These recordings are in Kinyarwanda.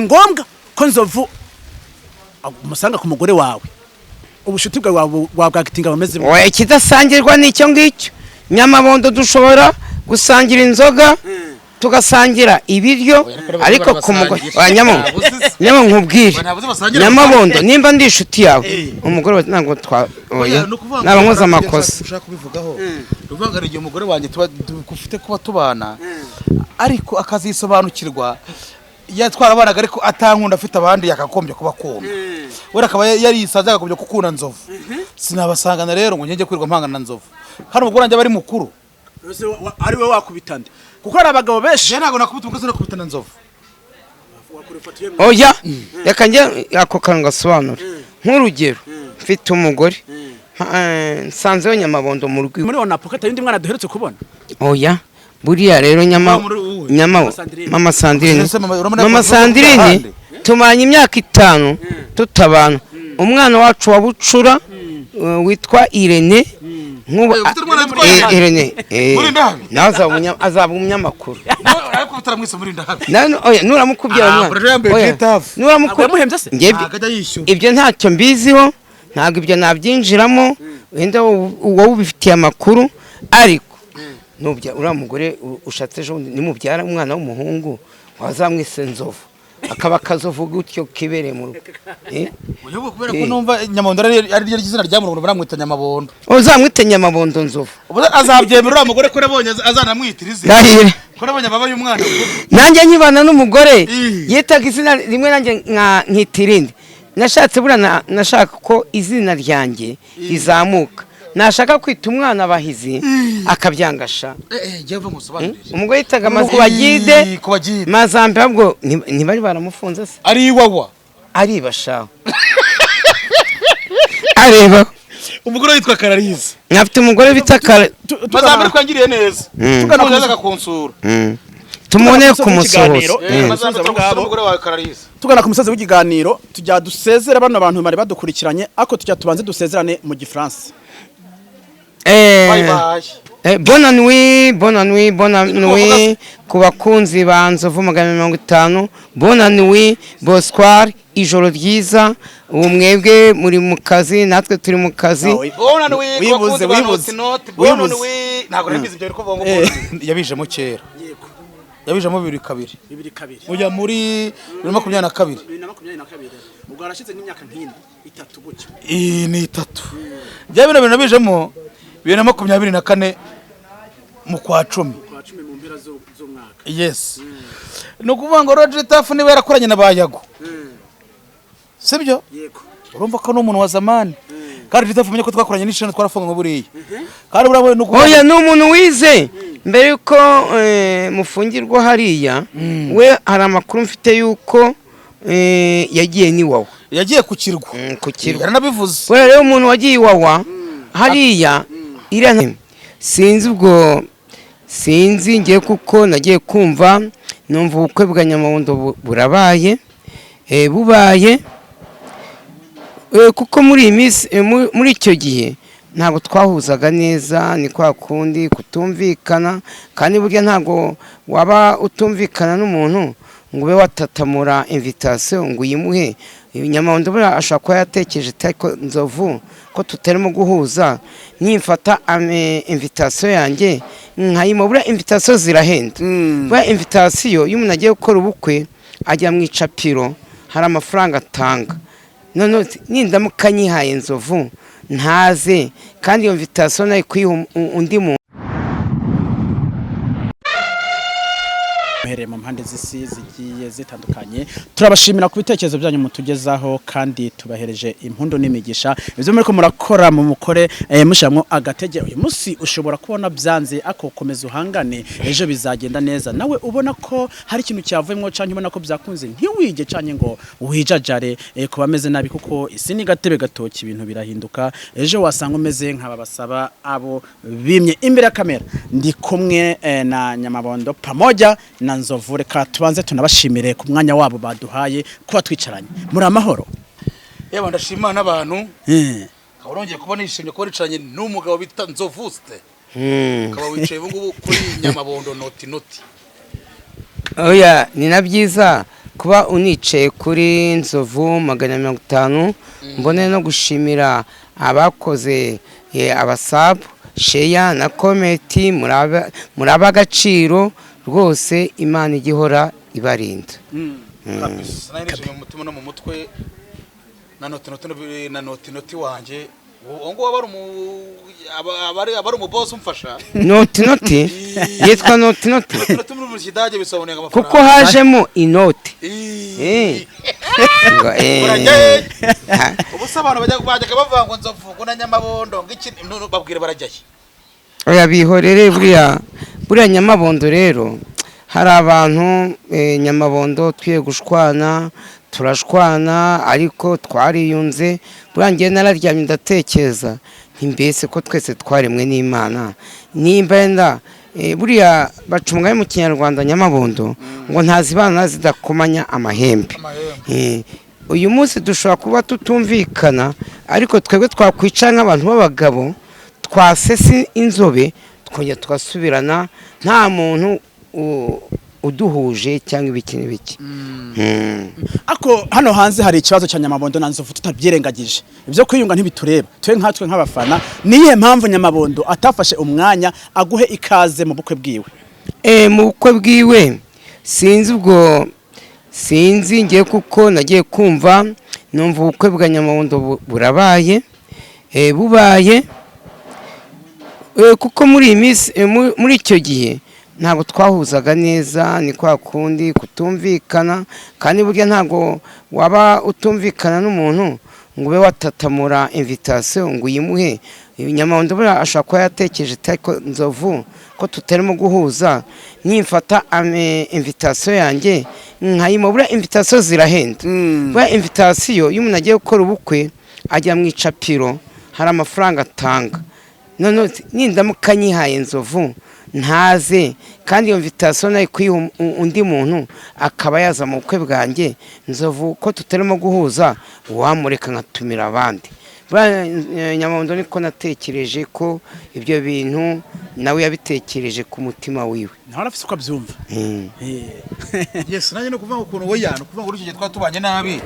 ngombwa ko nzovu umusanga ku mugore wawe ubushuti bwawe bwagakitinga bameze oya kidasangirwa n'icyo ngicyo nyamabondo dushobora gusangira inzoga tugasangira ibiryo ariko ku mugore nyamo nkubwire nyamabondo nimba ndi inshuti yawe umugore ntabwo oya nabankoza amakosa ushaka kubivugaho ruvangara igihe umugore wanjye dufite kuba tubana ariko akazisobanukirwa yatwara abanaga ariko atankunda afite abandi yakakombye kuba kumva wera akaba yari yisaza akagombye kukuna nzovu sinabasangana rero ngo njye kwirwa mpangana nzovu hano umugore wanjye bari mukuru ari we wakubitande kuko ari abagabo benshi ntago nakubita umukozi no kubitana nzovu oya reka njye ako kantu gasobanura nk'urugero mfite umugore nsanzeho nyamabondo mu rugo muri ona pocket y'indi mwana duherutse kubona oya buriya rero mama Sandrine tumanye imyaka 5 tutabana umwana wacu wa bucura witwa Irene Irene azaba umunyamakuru ariko bitaramwise muri ndahabi nuramukubye ibyo ntacyo mbiziho ntabwo ibyo nabyinjiramo wenda wowe ubifitiye amakuru ariko nubya uramugore ushatse ejo nimubyara umwana w'umuhungu wazamwise nzovu akaba kazovu gutyo kibereye mu rugo uyobo kubera ko numva nyamondo ari ryo gizina rya mu rugo baramwita nyamabondo uzamwite nyamabondo nzovu azabyemera uramugore ko nabonye azanamwitirize ko nabonye baba y'umwana nanjye nkibana n'umugore yitaga izina rimwe nanjye nkitirinde nashatse bura nashaka ko izina ryanjye rizamuka nashaka kwita umwana bahizi akabyangasha umugore yitaga Mazibagide Mazambe ahubwo ntibari baramufunze se ari iwawa ari bashaho areba umugore yitwa Karariza nkafite umugore bita Mazambe twangiriye neza tuganira akakonsura tumone ku musohozo tugana ku musozi w'ikiganiro tujya dusezera bano abantu bari badukurikiranye ako tujya tubanze dusezerane mu gifaransa bonne nuit ku bakunzi ba Nzovu 150 bonne nuit Bosquar ijoro ryiza umwebwe muri mu kazi natwe turi mu kazi wibuze ntabwo nabizi ibyo ariko bongo yabijemo kera yabijemo 2 uya muri 2022 ubwo arashize nk'imyaka nk'indi 3 gutyo ni 3 bya bino nabijemo 2024 mu kwa 10 mu mpera z'umwaka yes no kuvuga ngo Roger Tafu niwe yarakoranye na Bayago sibyo yego urumva ko n'umuntu wa zamani kandi Roger Tafu menye ko twakoranye n'ishano twarafunga ngo buriye kandi burawe no oya n'umuntu wize mbere yuko mufungirwa hariya we hari amakuru mfite yuko yagiye ni wawa yagiye ku kirwa yaranabivuze we rero umuntu wagiye wawa hariya sinzi ubwo sinzi ngiye kuko nagiye kumva numva ubukwe bwa Nyamabondo burabaye bubaye kuko muri muri icyo gihe ntabwo twahuzaga neza ni kwa kundi kutumvikana kandi burya ntabwo waba utumvikana n'umuntu ngo ube watatamura invitation ngo uyimuhe Nyamabondo bura ashaka ko yatekereje ariko Nzovu ko tutarimo guhuza nimfata invitation yanjye nkayimo bura invitation zirahenda bura invitation y'umuntu agiye gukora ubukwe ajya mu icapiro hari amafaranga atanga none nindamuka nyihaye Nzovu ntaze kandi iyo invitation nayo kuyiha undi muntu mu mpande z'isi zigiye zitandukanye turabashimira ku bitekerezo byanyu mutugezaho kandi tubahereje impundu n'imigisha ibyo muri ko murakora mu mukore mushamwo agatege uyu munsi ushobora kubona byanze akokomeza uhangane ejo bizagenda neza nawe ubona ko hari ikintu cyavuyemo cyane ubona ko byakunze ntiwige cyane ngo wijajare kuba ameze nabi kuko isi ni gatebe gatoki ibintu birahinduka ejo wasanga umeze nk'ababasaba abo bimye imbere ya kamera ndi kumwe na Nyamabondo pamoja na Nzovu reka tubanze tunabashimire ku mwanya wabo baduhaye kuba twicaranye muri amahoro yaba ndashima n'abantu kaburongeye kubona ishimye ko ricaranye n'umugabo bita Nzovuste kaba wicaye ubungubu kuri Nyamabondo noti oya ni nabyiza kuba unicaye kuri Nzovu 150, mbone no gushimira abakoze abasabu sheya na kometi muri ab'agaciro rwose. Imana igihora ibarinda. Sinayinjije mu mutima no mu mutwe na noti wanje ngo abari mu boss umfasha noti yitwa noti mu kidage bisobanuye amafaranga kuko hajemo inoti ubu sabana bajya bavuga ngo Nzovu na Nyamabondo ngiki babwire barajyaye. Oya bihorere buriya Nyamabondo rero hari abantu Nyamabondo twiye gushwana turashwana ariko twariyunze. Burangiye nararyamye ndatekereza mbese ko twese twaremwe n'Imana. Nimba yenda buriya bacungaye mu Kinyarwanda Nyamabondo ngo ntazibana zidakomanya amahembe. Uyu munsi dushobora kuba tutumvikana ariko twebwe twakwica nk'abantu b'abagabo twasese inzobe twongera tugasubirana nta muntu uduhuje cyangwa ibiki n'ibiki. Ako hano hanze hari ikibazo cya Nyamabondo na Nzovu tutabyirengagije. Ibyo kwiyunga ntibitureba. Twe nkatwe nk'abafana niye mpamvu Nyamabondo atafashe umwanya aguhe ikaze mu bukwe bwiwe. Mu bukwe bwiwe sinzi ngiye kuko nagiye kumva numva ubukwe bwa Nyamabondo burabaye bubaye kuko muri iyi minsi muri icyo gihe ntabwo twahuzaga neza, ni kwa kundi kutumvikana. Kandi burya ntabwo waba utumvikana n'umuntu ngo ube watatamura invitation ngo uyimuhe. Nyamabondo buriya ashobora kuba yatekereje ariko Nzovu ko tutarimo guhuza nimfata invitation yanjye nkayima. Buriya invitation zirahenda. Buriya invitation iyo umuntu agiye gukora ubukwe ajya mu icapiro hari amafaranga atanga. None nindamuka nyihaye Nzovu ntaze kandi iyo invitation nayo kuyiha undi muntu akaba yaza mu bukwe bwanjye, Nzovu ko tutarimo guhuza wamureka nkatumira abandi. Nyamabondo niko natekereje ko ibyo bintu nawe yabitekereje ku mutima wiwe. Naho arafise uko abyumva. Yes, nanjye no kuvuga ukuntu we yana kuvuga ngo urukije twatubanye nabi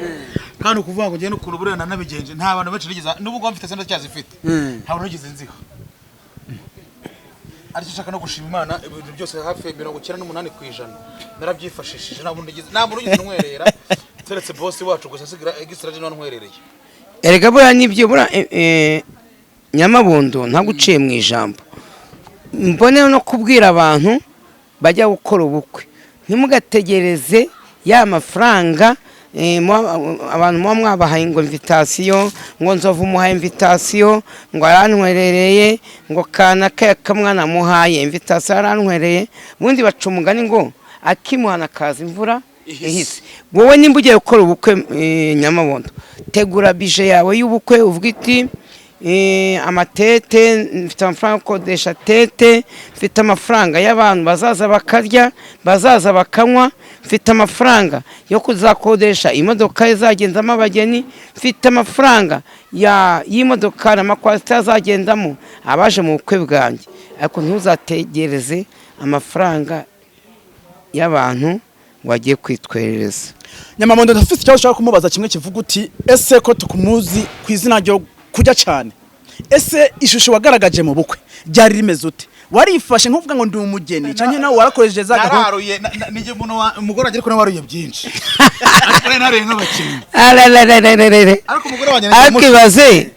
kandi ukuvuga ngo ngiye no kuntu burana nabigenje nta bantu benshi rigeza n'ubwo mfite senda cyazifite nta bantu rigeze nziho. Ariko shaka no gushima Imana ibintu byose hafi 98% narabyifashishije nta muntu rigeze ntwerera teretse boss wacu gusa sigira egisiraje no ntwerereye. Erega buriya nibyo buriya Nyamabondo ntaguciye mu ijambo. Mbone no kubwira abantu bajya gukora ubukwe ntimugategereze ya mafaranga abantu mwabahaye ngo invitation ngo Nzovu muhaye invitation ngo arantwerereye ngo kana kamwana muhaye invitation arantwereye. Bundi baca umugani ngo akimuhana kaza imvura ihise. Wowe nimba ugiye gukora ubukwe Nyamabondo tegura bije yawe y'ubukwe uvuga iti amatete mfite amafaranga kodesha tete, mfite amafaranga y'abantu bazaza bakarya bazaza bakanywa, mfite amafaranga yo kuzakodesha imodoka izagendamo abageni, mfite amafaranga y'imodoka n'amakwasita azagendamo abaje mu bukwe bwanjye. Ariko ntuzategereze amafaranga y'abantu wagiye kwitwerereza. Nyamabondo ndafite icyo ushaka kumubaza kimwe kivuga uti ese ko tukumuzi ku izina ryo kujya cyane, ese ishusho wagaragaje mu bukwe ryari rimeze ute? Warifashe nkuvuga ngo ndi umugeni cyane nawe warakoresheje za gahunda? Nararuye nije umugore agiye ko nawaruye byinshi ariko naruye nk'abakinnyi ariko umugore wanjye akibaze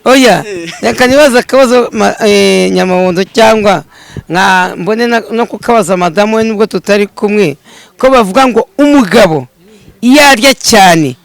oya reka nibaza akabazo Nyamabondo cyangwa nka mbone no kukabaza madamu we nubwo tutari kumwe ko bavuga ngo umugabo iyo arya cyane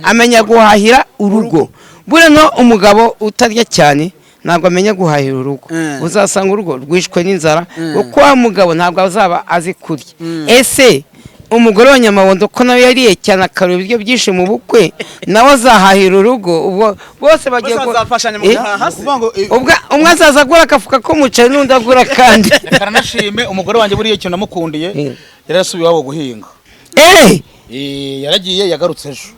amenya guhahira urugo. Buriya no umugabo utarya cyane ntabwo amenya guhahira urugo. Uzasanga urugo rwishwe n'inzara kuko wa mugabo ntabwo azaba azi kurya. Ese umugore wa Nyamabondo ko nawe yariye cyane akarura ibiryo byinshi mu bukwe nawe azahahira urugo. Ubwo bose bagiye bazafashanya mu hasi. Umwe azaza agura akafuka k'umuceri n'undi agura kandi. Karanashime umugore wanjye buriye cyo namukundiye yarasubiye wabo guhinga. Yaragiye yagarutse ejo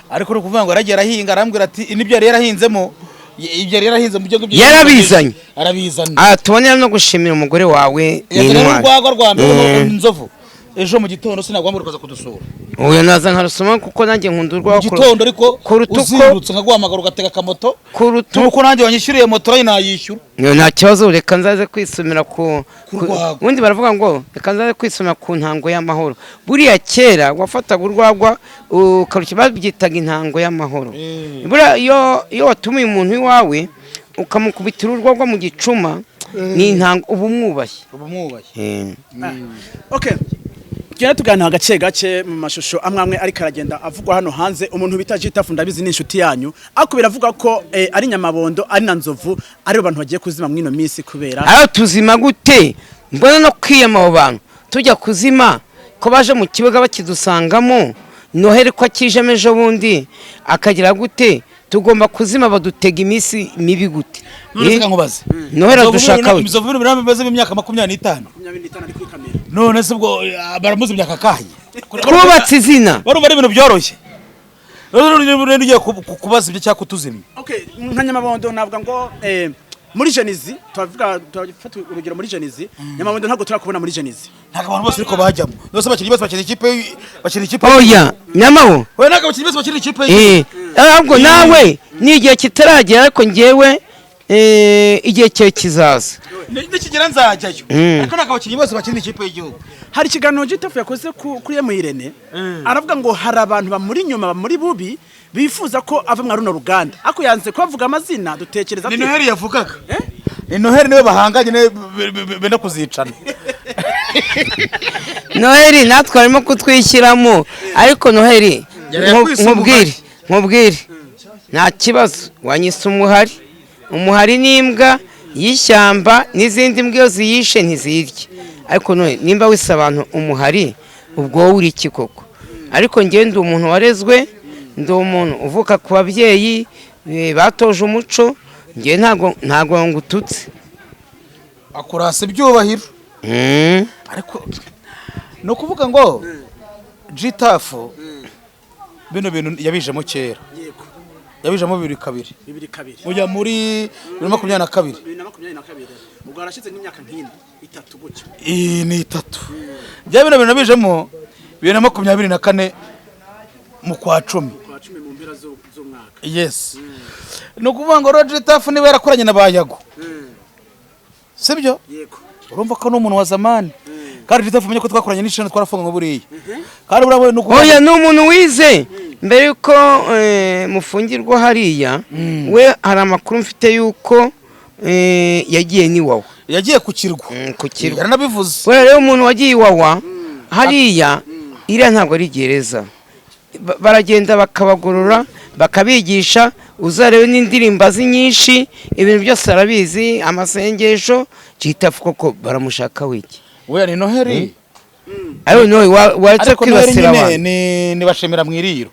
ariko ukuvuga ngo yaragiye arahinga arambwira ati nibyo yari yarahinzemo ibyo yari yarahinze mu byo yarabizanye arabizana. Tubonera no gushimira umugore wawe n'intwari rwa mbere Nzovu ejo mu gitondo sinagwambura ukaza kudusura. Oya naza nkarusoma kuko nanjye nkunda urwaho Mu gitondo ariko kuruta uko uzindutse nkaguhamagara ugatega akamoto. kuruta Nuko nanjye wanyishyuriye moto nayo nayishyura. nta kibazo reka nzaze kwisomera Urwagwa. ubundi baravuga ngo reka nzaze kwisomera ku ntango y'amahoro. Buriya kera wafataga urwagwa ukarushya babyitaga intango y'amahoro. Buriya iyo watumiye umuntu iwawe ukamukubitira urwagwa mu gicuma ni intango uba umwubashye. Okay. Tugenda tuganira gace gace mu mashusho amwamwe ariko aragenda avugwa hano hanze. Umuntu bita Jitafu ndabizi ni inshuti yanyu ariko biravuga ko ari Nyamabondo ari na Nzovu ari abantu bagiye kuzima mwino minsi kubera aho tuzima gute mbona no kwiyama abo bantu tujya kuzima ko baje mu kibuga bakidusangamo Noheli ko akijeme ejo bundi akagira gute tugomba kuzima badutega iminsi mibi gute None nkubaze. Noheli adushaka we Nzovu bimaze imyaka 25. 25 ari kuri kamera. None se ubwo baramuze imyaka kahe? twubatse izina Barumva ari ibintu byoroshye. None ugiye kubaza ibyo cyangwa kutuzimya. Okay, nka Nyamabondo navuga ngo muri Genizi turafata urugero muri Genizi Nyamabondo ntabwo turakubona muri Genizi. Ntago abantu bose ariko bajyamo. Nose bakina ikipe. oya nyamaho We ntago bakina ikipe. ahubwo nawe ni igihe kitaragera ariko ngewe igihe cyawe kizaza Nikigera nzajyayo. Ariko ntago abakinnyi bose bakina ikipe y'igihugu. Hari ikiganiro Jitafu yakoze kuri Irene aravuga ngo hari abantu bamuri inyuma bamuri bubi bifuza ko ava mwa runo ruganda ako yanze kubavuga amazina dutekereza Ni Noheli yavugaga. Ni Noheli niwe bahanganye benda kuzicana. Noheli natwe arimo kutwishyiramo ariko Noheli nkubwire nta kibazo wanyise umuhari n'imbwa y'ishyamba n'izindi mbwa ziyishe ntizirye ariko none nimba wise abantu umuhari ubwo wowe uri iki koko ariko njye ndi umuntu warezwe ndi umuntu uvuka ku babyeyi batoje umuco njye ntago ngututse akurasa ibyubahiro. Ariko no kuvuga ngo Jitafu bino bintu yabijemo kera. Yabijemo 2 mujya muri 2022 ubwo arashize nk'imyaka nk'ine 3 gutyo ni 3 bya bino bintu nabijemo 2024 mu kwa 10 mu mpera z'umwaka. Yes. No kuvuga ngo Jitafu niwe yarakoranye na Bayago. Sibyo? Yego. Urumva ko n'umuntu wa zamani. Kandi Jitafu umenye ko twakoranye n'ishano twarafunga buriya. Kandi burawe no kuvuga oya n'umuntu wize mbere yuko mufungirwa hariya we hari amakuru mfite yuko yagiye niwawa yagiye ku kirwa yaranabivuze. we rero umuntu wagiye iwawa hariya iriya ntabwo ari gereza baragenda bakabagorora bakabigisha uzarebe n'indirimbo nyinshi ibintu byose arabizi amasengesho Jitafu koko baramushaka wiki we ni Noheli ayo no waje kwibasira abantu ni bashemera mwiriro.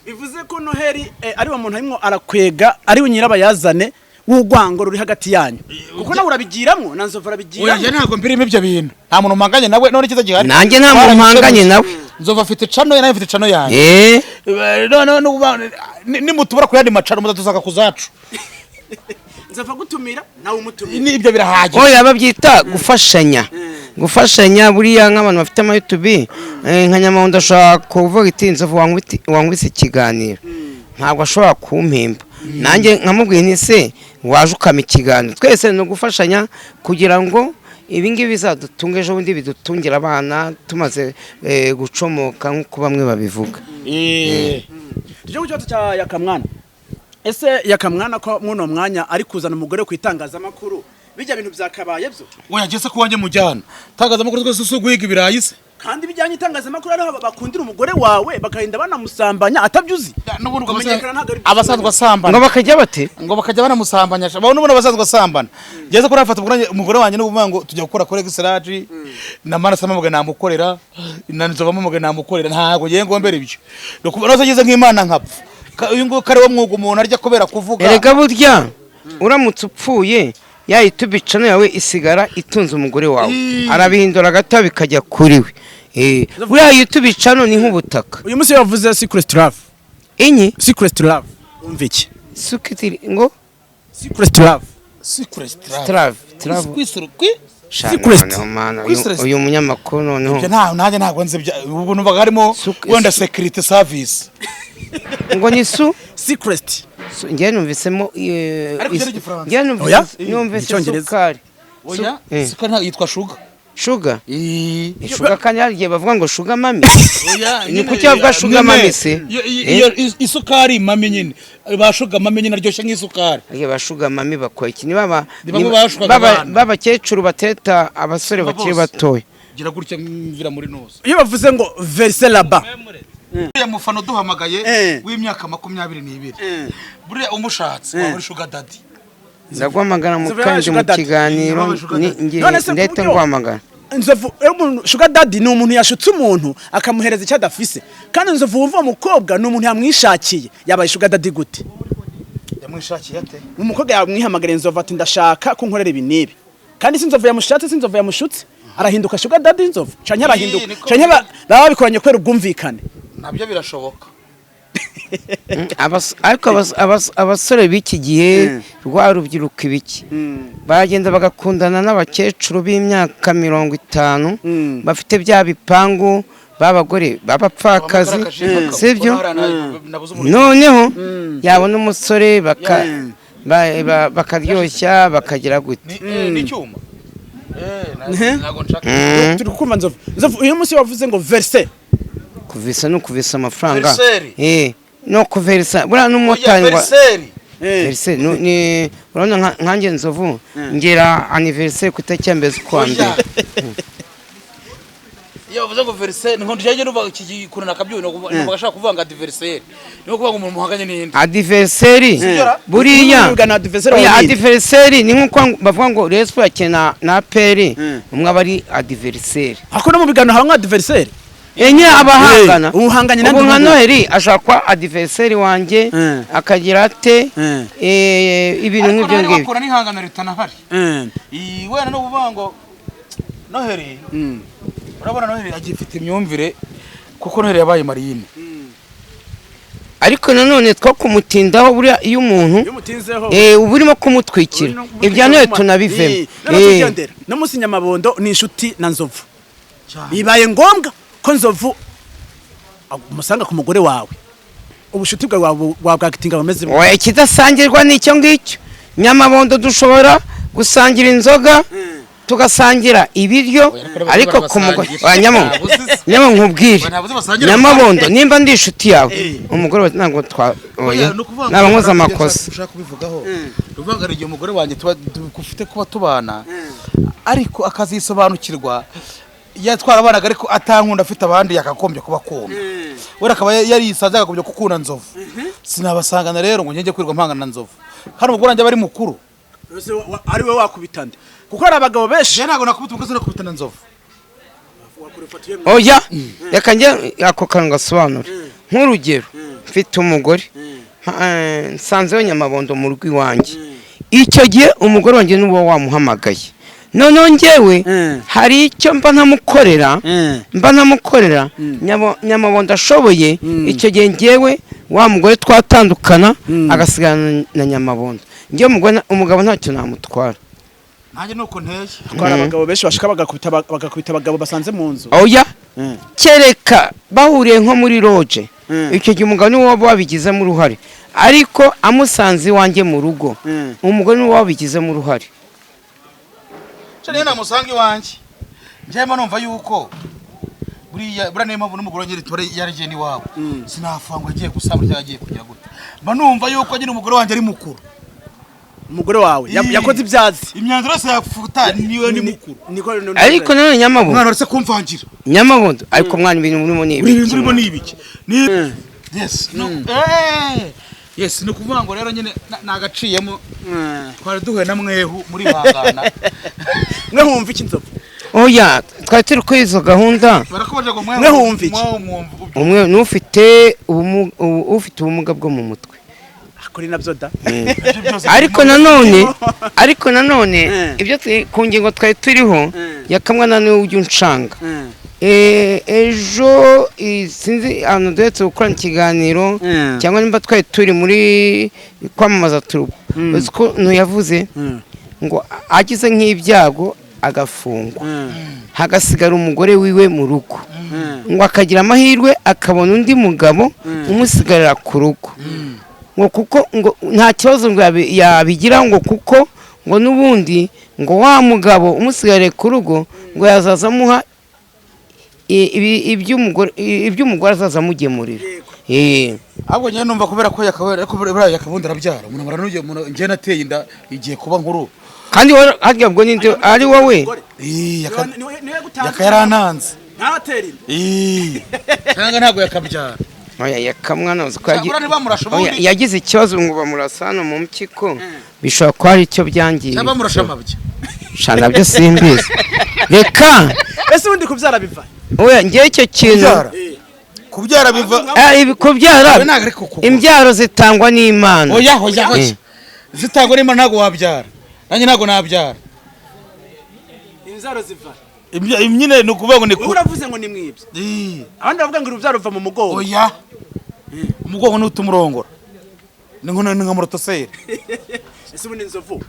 Bivuze ko Noheli ari wa muntu harimo arakwega ari we nyirabayazane w'ugwango ruri hagati yanyu kuko nawe urabigiramo na Nzovu urabigiramo. Oya ntago mbirimo ibyo bintu nta muntu mpanganye nawe none kiza gihari nanjye nta muntu mpanganye nawe Nzovu afite cano nawe afite cano yanjye ni mutubura ku yandi macano muzatuzaka kuzacu nzava gutumira nawe umutumira ni ibyo birahagije. oya babyita gufashanya buriya nk'abantu bafite ama YouTube nka Nyamabondo ashobora kuvuga iti Nzovu wangwise ikiganiro ntabwo ashobora kumpemba nanjye nkamubwiye nti se waje ukama ikiganiro twese no gufashanya kugira ngo ibingibi bizadutunga ejo bundi bidutungira abana tumaze gucomoka nk'uko bamwe babivuga. Tujye ku cyato cya Yakamwana. Ese Yakamwana ko muno mwanya ari kuzana umugore ku itangazamakuru bijya bintu byakabaye byo oya gese ko wanje mujyana itangazamakuru twese usuguhiga ibirayise kandi bijyanye itangazamakuru ari bakundira umugore wawe bakahinda banamusambanya atabyuzi abasanzwe asambana ngo bakajya bate ngo bakajya banamusambanya babone ubona abasanzwe asambana gese ko rafata umugore wanje no kuvuga ngo tujya gukora kore gisiraji na manasa mamuge namukorera nanizova mamuge namukorera ntago ngiye ngombera ibyo no geze nk'Imana nkapfa uyu ngo kare wo mwuga umuntu arya kubera kuvuga erega burya uramutse upfuye ya YouTube channel yawe isigara itunze umugore wawe arabihindura gato bikajya kuri we buriya YouTube channel ni nk'ubutaka. Uyu munsi yavuze Secret Love inyi Secret Love umva iki Secret ngo Secret Love Secret Love Secret. uyu munyamakuru noneho ibyo nanjye ntabwo nzi ubwo numvaga harimo wenda security service ngo ni su Secret. njye numvisemo Ariko icyo ni Igifaransa. njye Oya? numvise Icyongereza. sukari oya sika nta yitwa sugar sugar eh sugar kandi harigiye bavuga ngo sugar mami oya ni kuki bavuga sugar mami se iyo isukari mami nyine ba sugar mami nyine aryoshye nk'isukari harigiye ba sugar mami bakora iki ni baba bamwe bashukaga abana. b'abakecuru bateta abasore bakiri batoya gira gutya mvira muri nose Iyo bavuze ngo verse là-bas. buriya mufano duhamagaye w'imyaka 22 buriya umushatsi wa sugar daddy ndaguhamagara mu kandi mu kiganiro ndetse nguhamagara Inzovu umuntu sugar daddy ni umuntu yashutse umuntu akamuhereza icyo adafise kandi inzovu wumva umukobwa ni umuntu yamwishakiye yabaye sugar daddy gute yamwishakiye ate umukobwa yamwihamagara inzovu ati ndashaka ko nkorera ibi nibi kandi si inzovu yamushatse si inzovu yamushutse arahinduka sugar daddy inzovu canke arahinduka canke baba bikoranye kwera ubwumvikane nabyo birashoboka ariko abasore b'iki gihe rwa rubyiruko ibiki bagenda bagakundana n'abakecuru b'imyaka 50 bafite bya bipangu b'abagore b'abapfakazi sibyo noneho yabona umusore bakaryoshya bakagira gute n'icyuma ntago nshaka turi kumva inzovu uyu munsi wavuze ngo verse kuvisa no kuvisa amafaranga no kuverisa bura n'umotari wa verse ni urabona nkanjye nzovu ngera anniversaire ku itariki ya mbere kwa mbere iyo uvuze ngo verse ni nkondo cyangwa nuba iki kuntu nakabyuno bagashaka kuvuga ngo anniversaire niyo kuvuga ngo umuntu muhanganye n'indi anniversaire buriya anniversaire ni nkuko bavuga ngo respo yakena na peri umwe abari anniversaire ako no mu bigano hamwe anniversaire enye abahangana uhanganye na nka Noheli ashakwa anniversaire wanje akagira ate ibintu nk'ibyo ngibyo bakora n'ihangana ritana hari wena no kuvuga ngo Noheli urabona Noheli agifite imyumvire kuko Noheli yabaye Mariyine ariko nanone two kumutindaho buriya iyo umuntu uba urimo kumutwikira ibya Noheli tunabivemo no munsi Nyamabondo ni inshuti na Nzovu bibaye ngombwa ko Nzovu umusanga ku mugore wawe ubushuti bwawe bwagitinga bameze oya ikidasangirwa n'icyo ngicyo Nyamabondo dushobora gusangira inzoga tugasangira ibiryo ariko ku mugore nyamo nkubwire Nyamabondo nimba ndi inshuti yawe umugore ntabwo oya nabankoza amakosa ushaka kubivugaho ruvanga igihe umugore wanjye dufite kuba tubana ariko akazisobanukirwa yatwara abanaga ariko atankunda afite abandi yakakombye kuba akunda wera akaba yari yisanze akagombye kukunda Nzovu sinabasangana rero ngo njye kwirwa mpangana na Nzovu kandi umugore wanjye bari mukuru ari we wakubitande kuko ari abagabo benshi ntago nakubita umukozi nakubita na Nzovu oya reka njye ako kantu gasobanura nk'urugero mfite umugore nsanzeho Nyamabondo mu rugo iwanjye icyo gihe umugore wanjye n'uwo wamuhamagaye noneho njyewe hari icyo mba ntamukorera Nyamabondo ashoboye icyo gihe njyewe wa mugore twatandukana agasigana na Nyamabondo njyewe umugabo ntacyo namutwara nanjye nuko nteye twara abagabo benshi bashaka bagakubita abagabo basanze mu nzu oya kereka bahuriye nko muri loge icyo gihe umugabo niwe waba wabigizemo uruhare ariko amusanze iwanjye mu rugo umugore niwe wabigizemo uruhare cyane namusanga iwanjye njyemo numva yuko buriya niyo mpamvu n'umugore wanjye ritore yaragiye n'iwabo sinafangwa agiye gusambura cyangwa agiye kugira gute mba numva yuko nyine umugore wanjye ari mukuru umugore wawe yakoze ibyazi imyanzuro yose yafuta niwe ni mukuru ariko nanone Nyamabondo umwana uretse kumvangira Nyamabondo ariko mwana ibintu murimo ni ibiki yes ni ukuvuga ngo rero nyine nagaciyemo twari duhuye na mwehu muri bangana mwe humva iki Nzovu oya twari turi kuri izo gahunda mwe humva iki umwe n'ufite ubumuga bwo mu mutwe kuri nabyo da ariko nanone ibyo ku ngingo twari turiho yakamwa na n'ujya uncanga ejo sinzi ahantu duhetse gukorana ikiganiro cyangwa nimba twari turi muri kwamamaza turubo uzi ko ntuyavuze ngo agize nk'ibyago agafungwa hagasigara umugore wiwe mu rugo ngo akagira amahirwe akabona undi mugabo umusigarira ku rugo ngo kuko ngo nta kibazo ngo yabigira ngo kuko ngo n'ubundi ngo wa mugabo umusigarire ku rugo ngo yazaza amuha iby'umugore azaza amugemurira. ahubwo nyine numva kubera ko yakabundi arabyara umuntu baranuye njye nateye inda igiye kuba nkuru kandi harya ubwo ninde ari wowe yakayarantanze ntatera cyangwa ntabwo yakabyara oya yakamwana uzi ko yagize ikibazo ngo bamurasa hano mu mpyiko bishobora kuba ari icyo byangiye cyangwa bamurasha amabya shana byo simbizi reka ese ubundi kubyara biva oya ngiye icyo kintu kubyara biva kubyara imbyaro zitangwa n'Imana oya zitangwa n'Imana ntabwo wabyara nanjye ntabwo nabyara imbyaro ziva nyine ni ukuvuga ngo ni uravuze ngo ni mwibye abandi bavuga ngo urubyaro ruva mu mugongo oya umugongo ni utumurongora ni nka morotoseri ese ubundi inzovu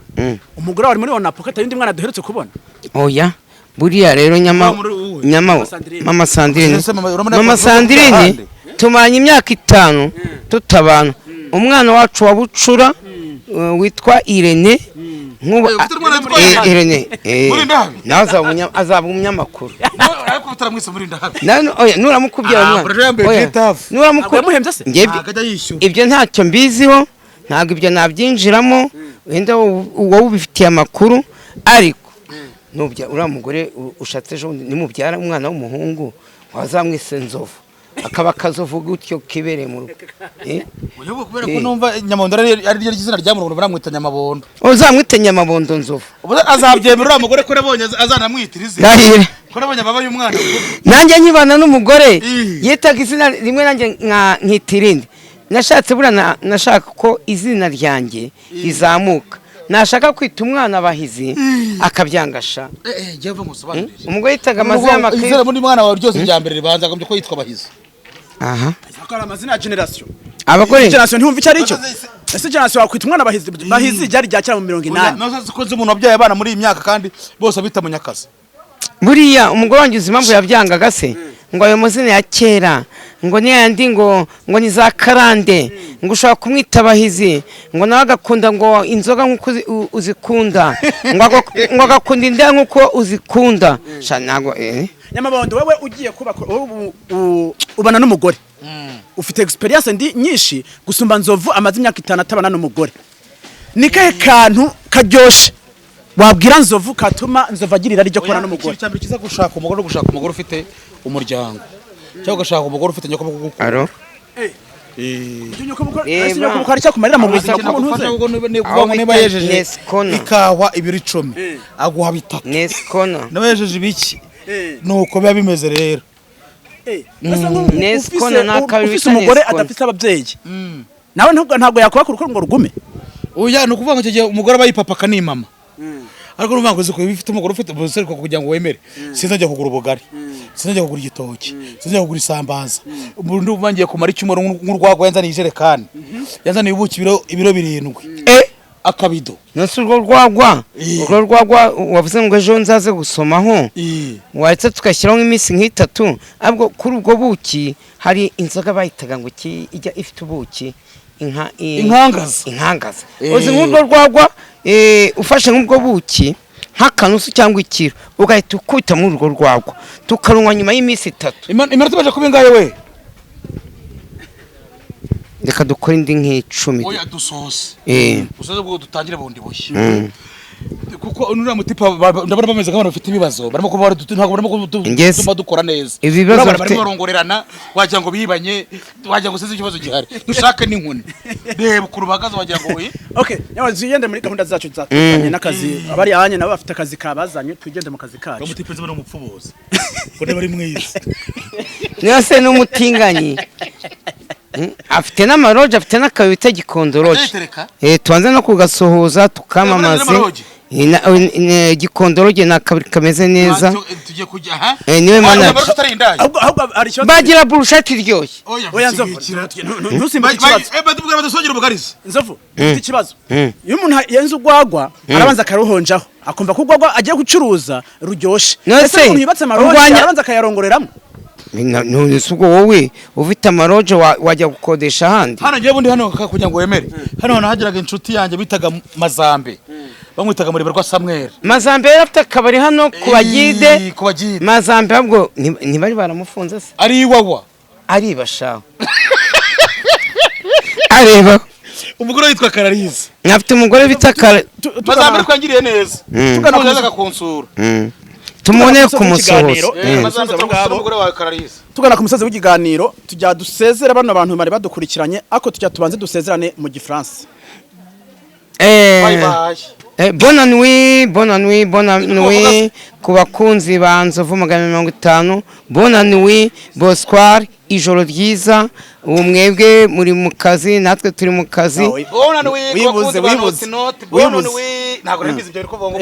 umugore wari muri onapo katari undi mwana duherutse kubona oya buriya rero mama Sandrine tumanye imyaka 5 tutabana umwana wacu wa bucura witwa Irene Irene azaba umunyamakuru ariko utaramwise muri ndahabi nuramukubwira yamuhembye se ibyo ntacyo mbiziho ntabwo ibyo nabyinjiramo wenda wowe ubifitiye amakuru ariko nubya uriya mugore ushatse ejo nimubyara umwana w'umuhungu wazamwise Nzovu akaba akazovu gutyo kibereye mu rugo uyobo kubera ko numva Nyamondo ari ryo izina rya muntu baramwita Nyamabondo uzamwite Nyamabondo Nzovu azabyemera uriya mugore ko nabonye azanamwitira izina ko nabonye baba y'umwana nanjye nkibana n'umugore yitaga izina rimwe nanjye nkitirinde nashatse bura nashaka ko izina ryanjye rizamuka nashaka kwita umwana Bahizi akabyangasha umugore yitaga amazina y'amakuru izera muri mwana wawe ryose rya mbere ribanza agombye ko yitwa Bahizi akora amazina ya generation abagore generation ntumva icyo ari cyo ese generation wakwita umwana Bahizi ryari ryakira mu 80 nazo ko umuntu wabyaye abana muri iyi myaka kandi bose abita Munyakazi buriya umugore wanjye uzi impamvu yabyangaga se ngo ayo mazina ya kera ngo ni yandi ngo ni za karande ngo ushobora kumwita Bahizi ngo nawe agakunda ngo inzoga nk'uko uzikunda ngo agakunda inda nk'uko uzikunda ntabwo Nyamabondo wewe ugiye kuba ubana n'umugore ufite experience nyinshi gusumba Nzovu amaze imyaka 5 atabana n'umugore ni kahe kantu karyoshe wabwira Nzovu katuma Nzovu agirira ryo kubana n'umugore cyambere kiza gushaka umugore no gushaka umugore ufite umuryango cyangwa gashaka umugore ufite nyoko gukura aro nyoko bukora cyakumarira mu buzima bw'umuntu niba yejeje ikawa 10 aguha 3 Neskona nawe yejeje ibiki nuko biba bimeze rero Neskona ufite umugore adafite ababyeyi nawe ntabwo yakubaka urukundo ngo rugume oya nukuvuga ngo cyo gihe umugore bayipapa kani mama ariko numva ngo ziko bifite umugore ufite ubusere ko kugira ngo wemere sinzajya kugura ubugari sinzajya kugura igitoki sinzajya kugura isambaza umuntu ubangiye kumara icyumuro nk'urwagwa yanzaniye ijerekani yanzaniye ubuki ibiro 7 akabido nase urwo rwagwa wavuze ngo ejo nzaze gusomaho wahetse tugashyiraho iminsi nk'itatu abwo kuri ubwo buki hari inzoga bayitaga ngo ijya ifite ubuki inkangaza uzi nk'urwo rwagwa ufashe nk'ubwo buki nk'akanusu cyangwa ikiro ugahita ukubita muri urwo rwagwa tukarunywa nyuma y'iminsi 3 iminota baje kuba ingahe we reka dukora indi nk'icumi oya dusose usoze bwo dutangire bundi boshye kuko unura mutipa ndabona bameze nk'abantu bafite ibibazo barimo kuba ntabwo barimo gutuma dukora neza ibibazo barimo barongorerana wagira ngo bibanye wagira ngo size ikibazo gihari dushake n'inkuni reba ku rubagazo wagira ngo we okay nyabazi yende muri gahunda zacu zatanye n'akazi abari abanye nabo bafite akazi kabazanye twigende mu kazi kacu umutipa nzi bari umupfubuza ko bari mwiza nose n'umutinganyi afite n'amaroje afite n'akabita gikondoroje tubanze no kugasohoza tukamamaze Gikondoro ge na kabiri kameze neza tugiye kujya ha niwe manager ahubwo ari ikibazo bagira burusheti iryoshye oya nzovu ntusimba ikibazo batubwira badasongera ubugariza nzovu ufite ikibazo iyo umuntu yenze ugwagwa arabanza akaruhonjaho akumva ko ugwagwa agiye gucuruza ruryoshe ese umuntu yubatse amaroje arabanza akayarongoreramo none sugo wowe ufite amaroje wajya gukodesha handi hano ngiye bundi hano kugira ngo wemere hano hagiraga inshuti yanjye bitaga Mazambe bamwitaga muri Berwa Samuel Mazambe yarafite akabari hano ku bagide Mazambe ahubwo ntibari baramufunze se ari iwawa ari bashaho areba umugore witwa Karariza nkafite umugore bita Mazambe twangiriye neza tugana agakonsura tumone kumusohoza tugana ku musozi w'ikiganiro tujya dusezera bano bantu bari badukurikiranye ako tujya tubanze dusezerane mu gifaransa bye bye bonne nuit ku bakunzi ba Nzovu 150 bonne nuit Bosquar ijoro ryiza umwebwe muri mu kazi natwe turi mu kazi bonne nuit ku bakunzi ba bonne nuit ntago rembize ibyo ariko vuga ngo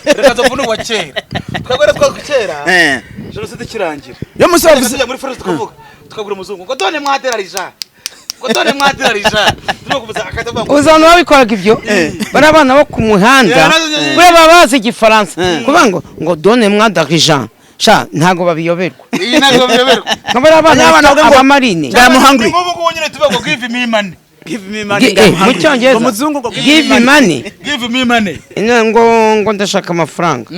reka Nzovu n'uwa kera twagora twakukera jenoside kirangira yo musaza muri forest tukavuga tukagura umuzungu ngo done mwaderarija Kotone mwadirarija tunokubuza akatavuga uzana wabikoraga ibyo bari abana bo ku muhanda bure babazi igifaransa kuvuga ngo done mwadarija sha ntago babiyoberwa ntago babiyoberwa bari abana abamarine ngamuhangri ngo nyine tuvuga give me money give me money mu cyongereza umuzungu ngo give me money ngo ndashaka amafaranga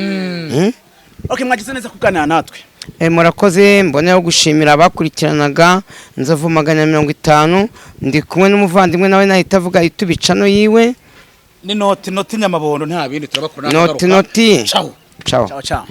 okay mwagize neza kuganira natwe murakoze mboneyeho gushimira abakurikiranaga Nzovu 150 ndi kumwe n'umuvandimwe nawe nahita avuga itubicano yiwe ni noti nyamabondo nta bindi turabakora noti ciao ciao